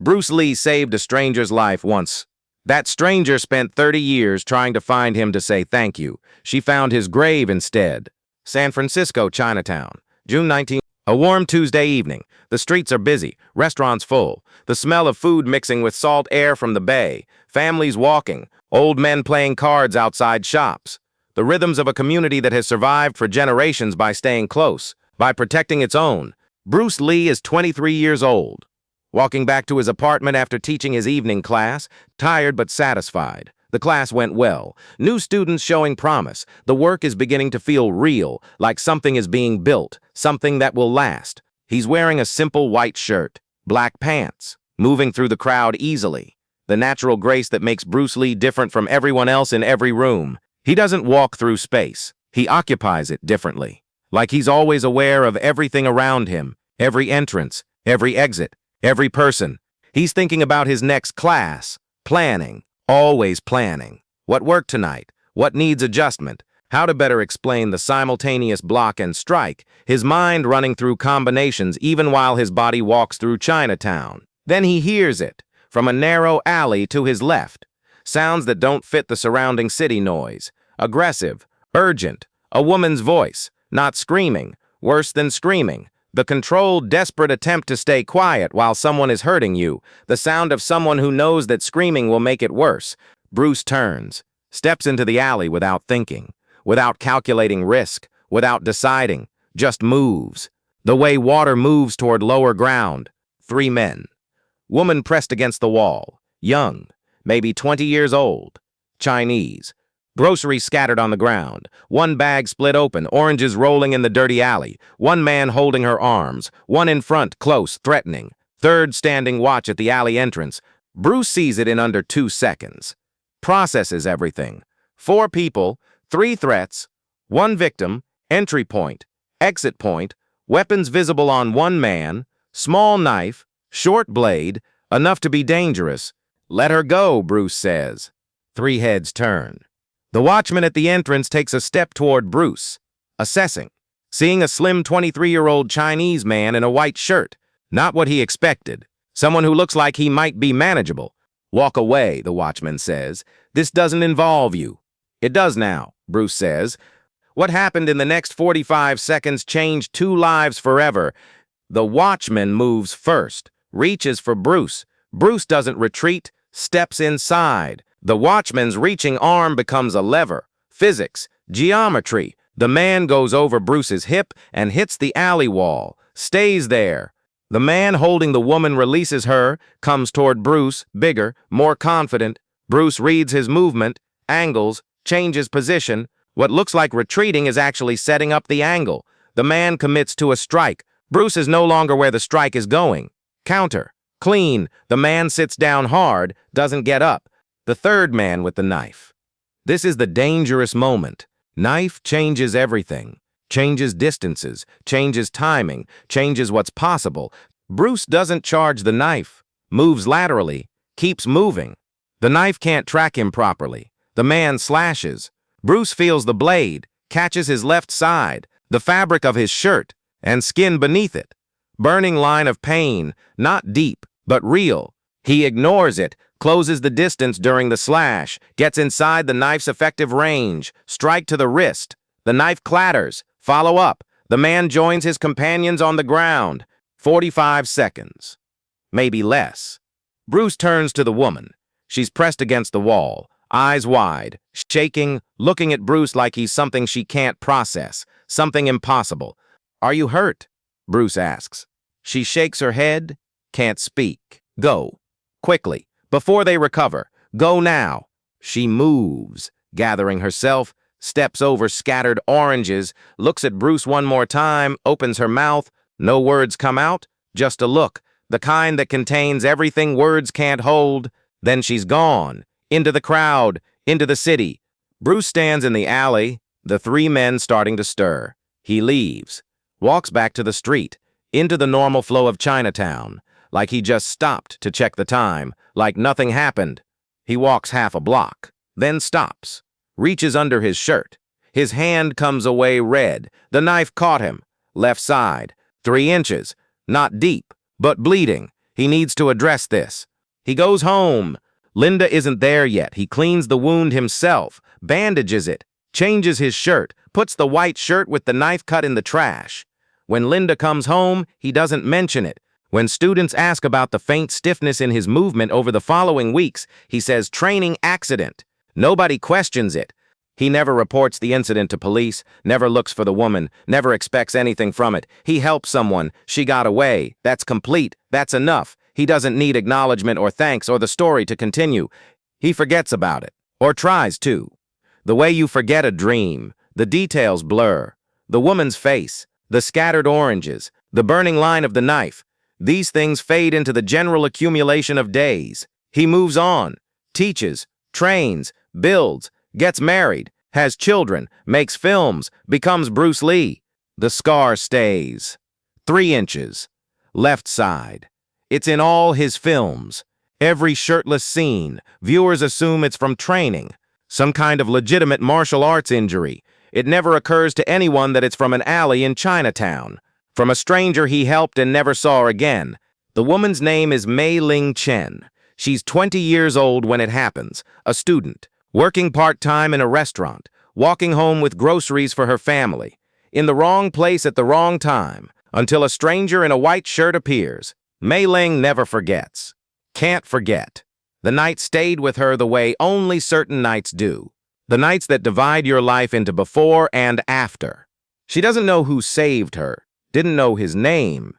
Bruce Lee saved a stranger's life once. That stranger spent 30 years trying to find him to say thank you. She found his grave instead. San Francisco, Chinatown, June 19th. A warm Tuesday evening. The streets are busy, restaurants full. The smell of food mixing with salt air from the bay. Families walking, old men playing cards outside shops. The rhythms of a community that has survived for generations by staying close, by protecting its own. Bruce Lee is 23 years old. Walking back to his apartment after teaching his evening class, tired but satisfied. The class went well. New students showing promise. The work is beginning to feel real, like something is being built, something that will last. He's wearing a simple white shirt, black pants, moving through the crowd easily. The natural grace that makes Bruce Lee different from everyone else in every room. He doesn't walk through space. He occupies it differently. Like he's always aware of everything around him, every entrance, every exit, every person. He's thinking about his next class, planning. Always planning. What worked tonight? What needs adjustment? How to better explain the simultaneous block and strike, his mind running through combinations even while his body walks through Chinatown. Then he hears it, from a narrow alley to his left. Sounds that don't fit the surrounding city noise. Aggressive, urgent, a woman's voice, not screaming, worse than screaming. The controlled, desperate attempt to stay quiet while someone is hurting you. The sound of someone who knows that screaming will make it worse. Bruce turns, steps into the alley without thinking, without calculating risk, without deciding, just moves. The way water moves toward lower ground. 3 men. Woman pressed against the wall. Young, maybe 20 years old. Chinese. Groceries scattered on the ground. One bag split open, oranges rolling in the dirty alley. One man holding her arms. One in front, close, threatening. Third standing watch at the alley entrance. Bruce sees it in under 2 seconds. Processes everything. 4 people, 3 threats, 1 victim, entry point, exit point, weapons visible on 1 man, small knife, short blade, enough to be dangerous. Let her go, Bruce says. 3 heads turn. The watchman at the entrance takes a step toward Bruce, assessing, seeing a slim 23-year-old Chinese man in a white shirt. Not what he expected. Someone who looks like he might be manageable. Walk away, the watchman says. This doesn't involve you. It does now, Bruce says. What happened in the next 45 seconds changed 2 lives forever. The watchman moves first, reaches for Bruce. Bruce doesn't retreat, steps inside. The watchman's reaching arm becomes a lever. Physics, geometry. The man goes over Bruce's hip and hits the alley wall, stays there. The man holding the woman releases her, comes toward Bruce, bigger, more confident. Bruce reads his movement, angles, changes position. What looks like retreating is actually setting up the angle. The man commits to a strike. Bruce is no longer where the strike is going. Counter, clean. The man sits down hard, doesn't get up. The third man with the knife. This is the dangerous moment. Knife changes everything. Changes distances, changes timing, changes what's possible. Bruce doesn't charge the knife, moves laterally, keeps moving. The knife can't track him properly. The man slashes. Bruce feels the blade, catches his left side, the fabric of his shirt, and skin beneath it. Burning line of pain, not deep, but real. He ignores it, closes the distance during the slash, gets inside the knife's effective range, strike to the wrist. The knife clatters, follow up. The man joins his companions on the ground. 45 seconds. Maybe less. Bruce turns to the woman. She's pressed against the wall, eyes wide, shaking, looking at Bruce like he's something she can't process, something impossible. Are you hurt? Bruce asks. She shakes her head, can't speak. Go. Quickly. Before they recover, go now. She moves, gathering herself, steps over scattered oranges, looks at Bruce one more time, opens her mouth. No words come out, just a look, the kind that contains everything words can't hold. Then she's gone, into the crowd, into the city. Bruce stands in the alley, the 3 men starting to stir. He leaves, walks back to the street, into the normal flow of Chinatown, like he just stopped to check the time, like nothing happened. He walks half a block, then stops, reaches under his shirt. His hand comes away red. The knife caught him. Left side, 3 inches, not deep, but bleeding. He needs to address this. He goes home. Linda isn't there yet. He cleans the wound himself, bandages it, changes his shirt, puts the white shirt with the knife cut in the trash. When Linda comes home, he doesn't mention it. When students ask about the faint stiffness in his movement over the following weeks, he says training accident. Nobody questions it. He never reports the incident to police, never looks for the woman, never expects anything from it. He helped someone. She got away. That's complete. That's enough. He doesn't need acknowledgement or thanks or the story to continue. He forgets about it, or tries to. The way you forget a dream, the details blur. The woman's face, the scattered oranges, the burning line of the knife. These things fade into the general accumulation of days. He moves on, teaches, trains, builds, gets married, has children, makes films, becomes Bruce Lee. The scar stays. 3 inches. Left side. It's in all his films. Every shirtless scene, viewers assume it's from training, some kind of legitimate martial arts injury. It never occurs to anyone that it's from an alley in Chinatown, from a stranger he helped and never saw again. The woman's name is Mei-Ling Chen. She's 20 years old when it happens, a student, working part-time in a restaurant, walking home with groceries for her family, in the wrong place at the wrong time, until a stranger in a white shirt appears. Mei-Ling never forgets. Can't forget. The night stayed with her the way only certain nights do. The nights that divide your life into before and after. She doesn't know who saved her, didn't know his name.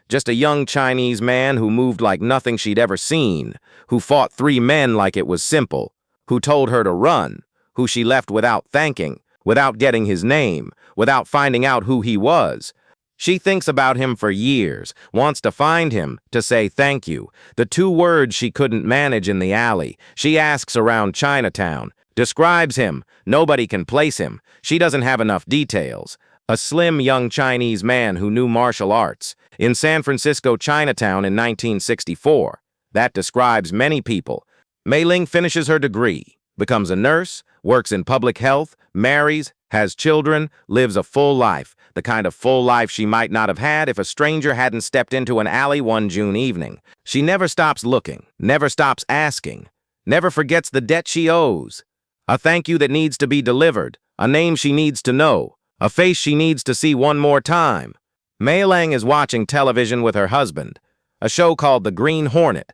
Just a young Chinese man who moved like nothing she'd ever seen, who fought 3 men like it was simple, who told her to run, who she left without thanking, without getting his name, without finding out who he was. She thinks about him for years, wants to find him, to say thank you. The 2 words she couldn't manage in the alley. She asks around Chinatown, describes him. Nobody can place him. She doesn't have enough details. A slim young Chinese man who knew martial arts in San Francisco Chinatown in 1964. That describes many people. Mei-Ling finishes her degree, becomes a nurse, works in public health, marries, has children, lives a full life, the kind of full life she might not have had if a stranger hadn't stepped into an alley one June evening. She never stops looking, never stops asking, never forgets the debt she owes. A thank you that needs to be delivered, a name she needs to know, a face she needs to see one more time. Mei-Ling is watching television with her husband, a show called The Green Hornet.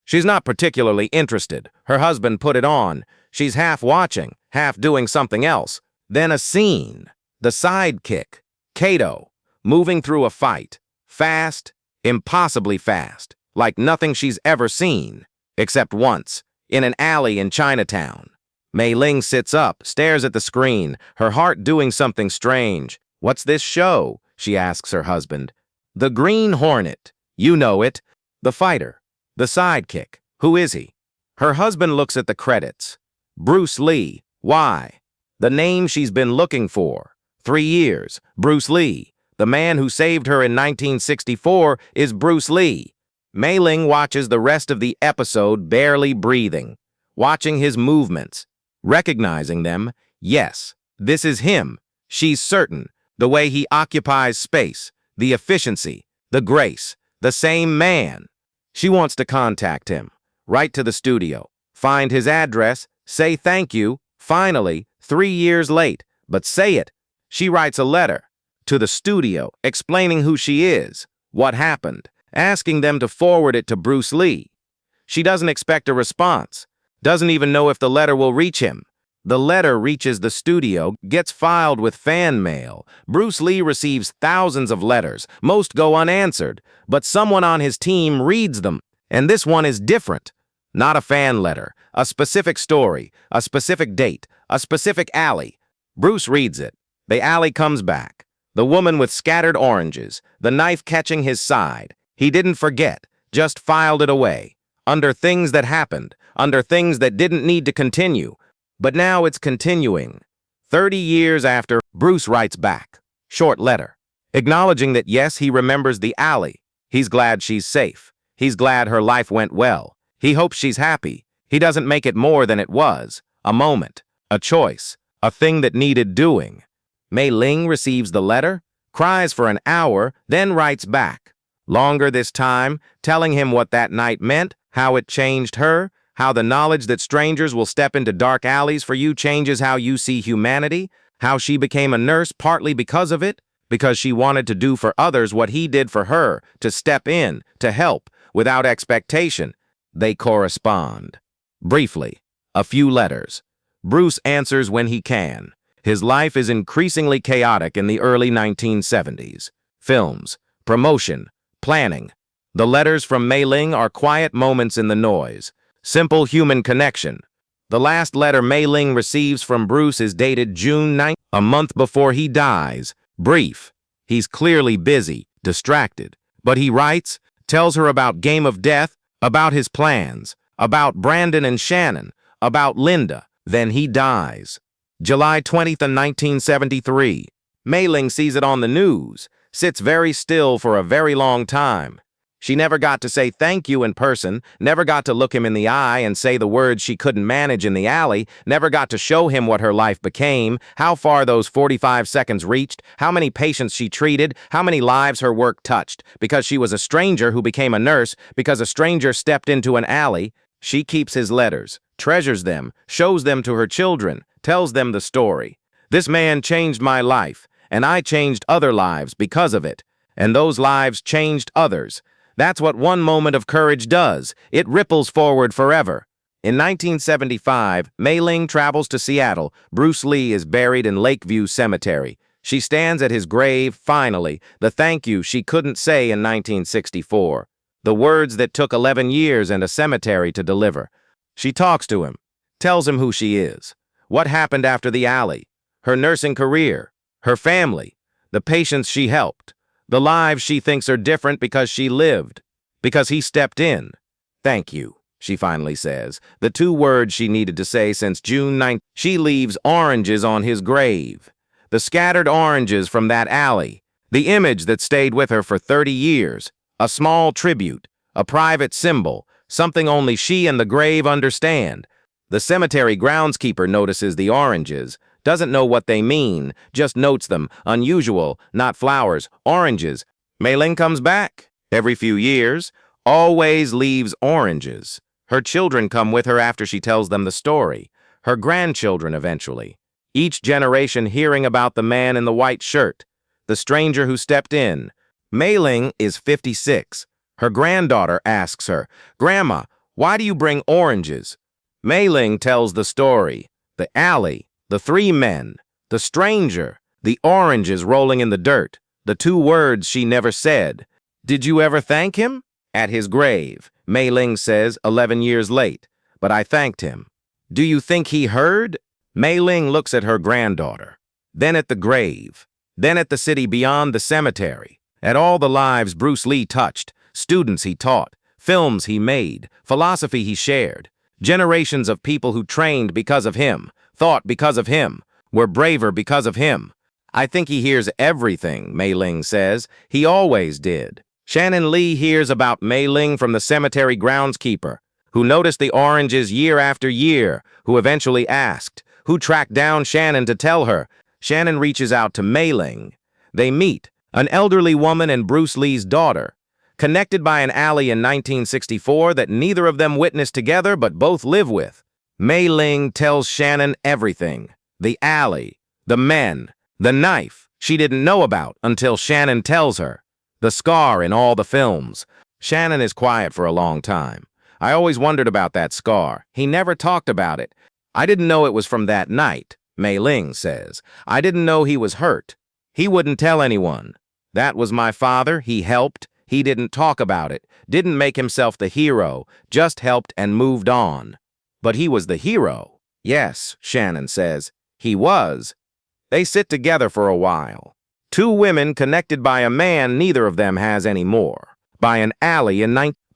She's not particularly interested. Her husband put it on. She's half watching, half doing something else. Then a scene. The sidekick, Kato, moving through a fight. Fast, impossibly fast, like nothing she's ever seen, except once, in an alley in Chinatown. Mei-Ling sits up, stares at the screen, her heart doing something strange. What's this show? She asks her husband. The Green Hornet. You know it. The fighter. The sidekick. Who is he? Her husband looks at the credits. Bruce Lee. Why? The name she's been looking for. 3 years. Bruce Lee. The man who saved her in 1964 is Bruce Lee. Mei-Ling watches the rest of the episode barely breathing, watching his movements, recognizing them. Yes, this is him. She's certain. The way he occupies space, the efficiency, the grace, the same man. She wants to contact him, write to the studio, find his address, say thank you, finally, 3 years late, but say it. She writes a letter to the studio explaining who she is, what happened, asking them to forward it to Bruce Lee. She doesn't expect a response, doesn't even know if the letter will reach him. The letter reaches the studio, gets filed with fan mail. Bruce Lee receives thousands of letters. Most go unanswered, but someone on his team reads them, and this one is different. Not a fan letter, a specific story, a specific date, a specific alley. Bruce reads it. The alley comes back. The woman with scattered oranges, the knife catching his side. He didn't forget, just filed it away. Under things that happened, under things that didn't need to continue. But now it's continuing. 30 years after, Bruce writes back. Short letter. Acknowledging that yes, he remembers the alley. He's glad she's safe. He's glad her life went well. He hopes she's happy. He doesn't make it more than it was. A moment. A choice. A thing that needed doing. Mei-Ling receives the letter, cries for an hour, then writes back. Longer this time, telling him what that night meant, how it changed her, how the knowledge that strangers will step into dark alleys for you changes how you see humanity, how she became a nurse partly because of it, because she wanted to do for others what he did for her, to step in, to help, without expectation. They correspond. Briefly, a few letters. Bruce answers when he can. His life is increasingly chaotic in the early 1970s. Films, promotion, planning. The letters from Mei-Ling are quiet moments in the noise. Simple human connection. The last letter Mei-Ling receives from Bruce is dated June 9th, a month before he dies. Brief. He's clearly busy, distracted. But he writes, tells her about Game of Death, about his plans, about Brandon and Shannon, about Linda. Then he dies. July 20th, 1973. Mei-Ling sees it on the news, sits very still for a very long time. She never got to say thank you in person, never got to look him in the eye and say the words she couldn't manage in the alley, never got to show him what her life became, how far those 45 seconds reached, how many patients she treated, how many lives her work touched, because she was a stranger who became a nurse, because a stranger stepped into an alley. She keeps his letters, treasures them, shows them to her children, tells them the story. This man changed my life, and I changed other lives because of it, and those lives changed others. That's what one moment of courage does. It ripples forward forever. In 1975, Mei-Ling travels to Seattle. Bruce Lee is buried in Lakeview Cemetery. She stands at his grave, finally, the thank you she couldn't say in 1964. The words that took 11 years and a cemetery to deliver. She talks to him, tells him who she is, what happened after the alley, her nursing career, her family, the patients she helped. The lives she thinks are different because she lived, because he stepped in. Thank you, she finally says, the two words she needed to say since June 9th. She leaves oranges on his grave. The scattered oranges from that alley, the image that stayed with her for 30 years, a small tribute, a private symbol, something only she and the grave understand. The cemetery groundskeeper notices the oranges, doesn't know what they mean, just notes them. Unusual, not flowers, oranges. Mei-Ling comes back every few years, always leaves oranges. Her children come with her after she tells them the story. Her grandchildren eventually. Each generation hearing about the man in the white shirt, the stranger who stepped in. Mei-Ling is 56. Her granddaughter asks her, "Grandma, why do you bring oranges?" Mei-Ling tells the story. The alley. The three men, the stranger, the oranges rolling in the dirt, the two words she never said. Did you ever thank him? At his grave, Mei-Ling says 11 years late, but I thanked him. Do you think he heard? Mei-Ling looks at her granddaughter, then at the grave, then at the city beyond the cemetery, at all the lives Bruce Lee touched, students he taught, films he made, philosophy he shared, generations of people who trained because of him, thought because of him, were braver because of him. I think he hears everything, Mei-Ling says. He always did. Shannon Lee hears about Mei-Ling from the cemetery groundskeeper, who noticed the oranges year after year, who eventually asked, who tracked down Shannon to tell her. Shannon reaches out to Mei-Ling. They meet, an elderly woman and Bruce Lee's daughter, connected by an alley in 1964 that neither of them witnessed together but both live with. Mei-Ling tells Shannon everything. The alley, the men, the knife she didn't know about until Shannon tells her. The scar in all the films. Shannon is quiet for a long time. I always wondered about that scar. He never talked about it. I didn't know it was from that night, Mei-Ling says. I didn't know he was hurt. He wouldn't tell anyone. That was my father. He helped. He didn't talk about it. Didn't make himself the hero. Just helped and moved on. But he was the hero. Yes, Shannon says. He was. They sit together for a while. Two women connected by a man neither of them has any more. By an alley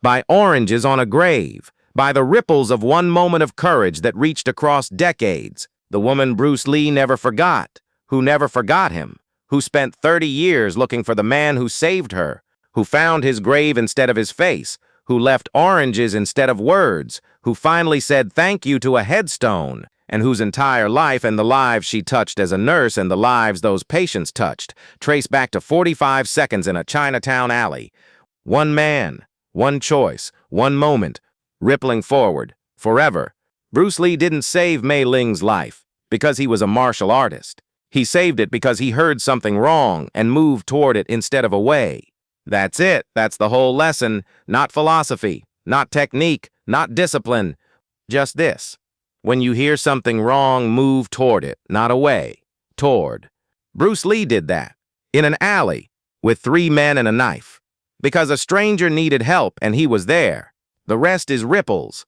by oranges on a grave. By the ripples of one moment of courage that reached across decades. The woman Bruce Lee never forgot. Who never forgot him. Who spent 30 years looking for the man who saved her. Who found his grave instead of his face. Who left oranges instead of words, who finally said thank you to a headstone, and whose entire life and the lives she touched as a nurse and the lives those patients touched trace back to 45 seconds in a Chinatown alley. One man, one choice, one moment, rippling forward, forever. Bruce Lee didn't save Mei-Ling's life because he was a martial artist. He saved it because he heard something wrong and moved toward it instead of away. That's it. That's the whole lesson. Not philosophy, not technique, not discipline. Just this. When you hear something wrong, move toward it, not away. Toward. Bruce Lee did that. In an alley, with 3 men and a knife. Because a stranger needed help and he was there. The rest is ripples.